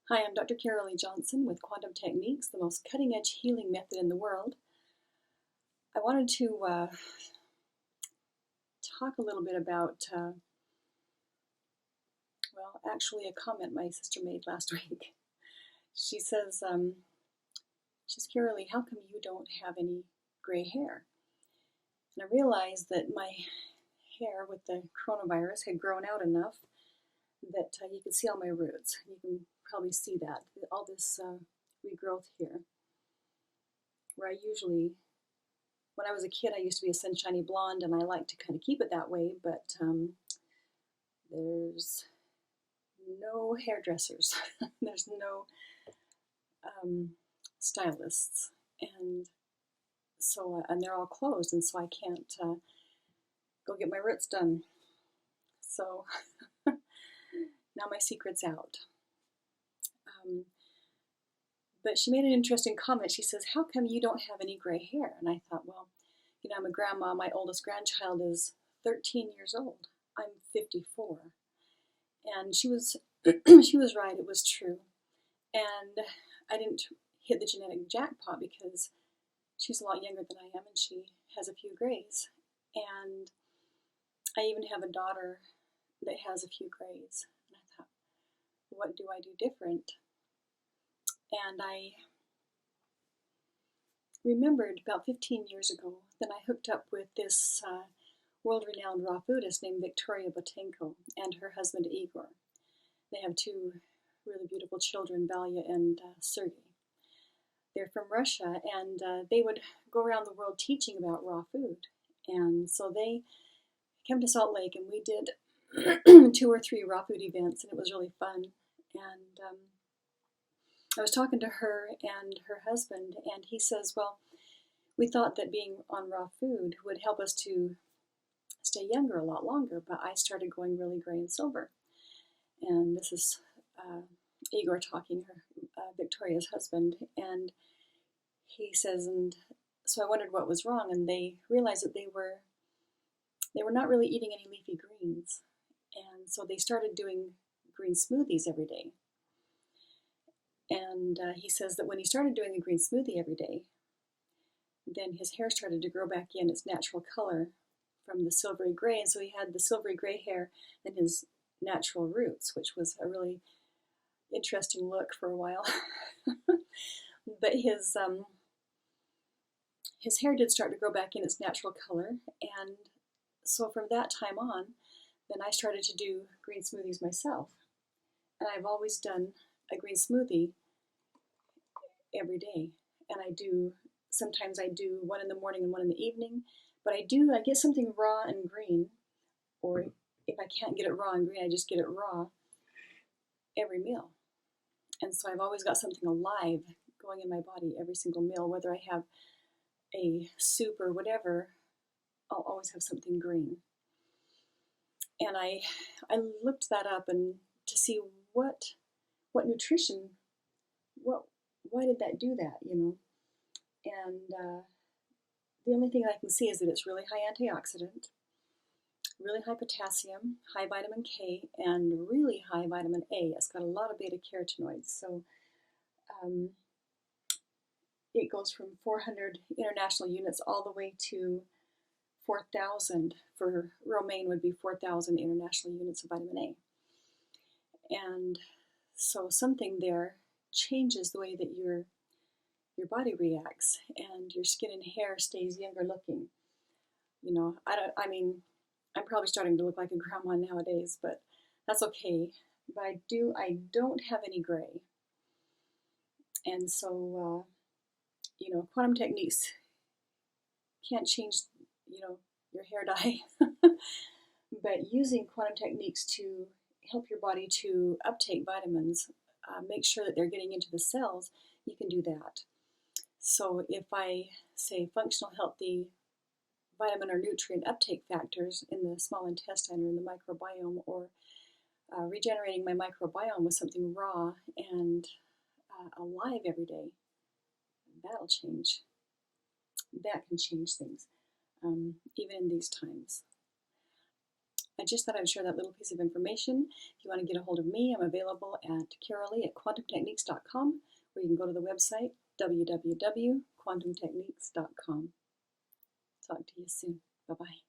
Hi, I'm Dr. Carol Lee Johnson with Quantum Techniques, the most cutting-edge healing method in the world. I wanted to talk a little bit about, actually a comment my sister made last week. She says, Carol Lee, how come you don't have any gray hair? And I realized that my hair with the coronavirus had grown out enough that you could see all my roots. You can probably see that, all this regrowth here, where when I was a kid, I used to be a sunshiny blonde, and I like to kind of keep it that way, but there's no hairdressers, there's no stylists, and so and they're all closed, and so I can't go get my roots done. So now my secret's out. But she made an interesting comment. She says, how come you don't have any gray hair? And I thought, well, I'm a grandma. My oldest grandchild is 13 years old. I'm 54. And she was she was right. It was true. And I didn't hit the genetic jackpot because she's a lot younger than I am, and she has a few grays. And I even have a daughter that has a few grays. And I thought, what do I do different? And I remembered about 15 years ago that I hooked up with this world-renowned raw foodist named Victoria Botenko and her husband Igor. They have two really beautiful children, Valya and Sergey. They're from Russia, and they would go around the world teaching about raw food. And so they came to Salt Lake, and we did 2 or 3 raw food events, and it was really fun. And I was talking to her and her husband, and he says, well, we thought that being on raw food would help us to stay younger a lot longer, but I started going really gray and silver. And this is Igor talking, Victoria's husband, and he says, and so I wondered what was wrong, and they realized that they were not really eating any leafy greens, and so they started doing green smoothies every day. And he says that when he started doing a green smoothie every day, then his hair started to grow back in its natural color from the silvery gray, and so he had the silvery gray hair and his natural roots, which was a really interesting look for a while. But his hair did start to grow back in its natural color, and so from that time on, then I started to do green smoothies myself. And I've always done a green smoothie every day. And sometimes I do one in the morning and one in the evening, but I get something raw and green, or if I can't get it raw and green, I just get it raw every meal. And so I've always got something alive going in my body every single meal, whether I have a soup or whatever, I'll always have something green. And I looked that up and to see what nutrition, why did that do that, And the only thing I can see is that it's really high antioxidant, really high potassium, high vitamin K, and really high vitamin A. It's got a lot of beta carotenoids. So it goes from 400 international units all the way to 4,000. For romaine would be 4,000 international units of vitamin A. And so something there changes the way that your body reacts, and your skin and hair stays younger looking. I'm probably starting to look like a grandma nowadays, but that's okay. But I don't have any gray. And so, quantum techniques can't change, your hair dye. But using quantum techniques to help your body to uptake vitamins, make sure that they're getting into the cells, you can do that. So if I say functional healthy vitamin or nutrient uptake factors in the small intestine or in the microbiome, or regenerating my microbiome with something raw and alive every day, that'll change. That can change things, even in these times. I just thought I'd share that little piece of information. If you want to get a hold of me, I'm available at carolee@quantumtechniques.com, or you can go to the website www.quantumtechniques.com. Talk to you soon. Bye-bye.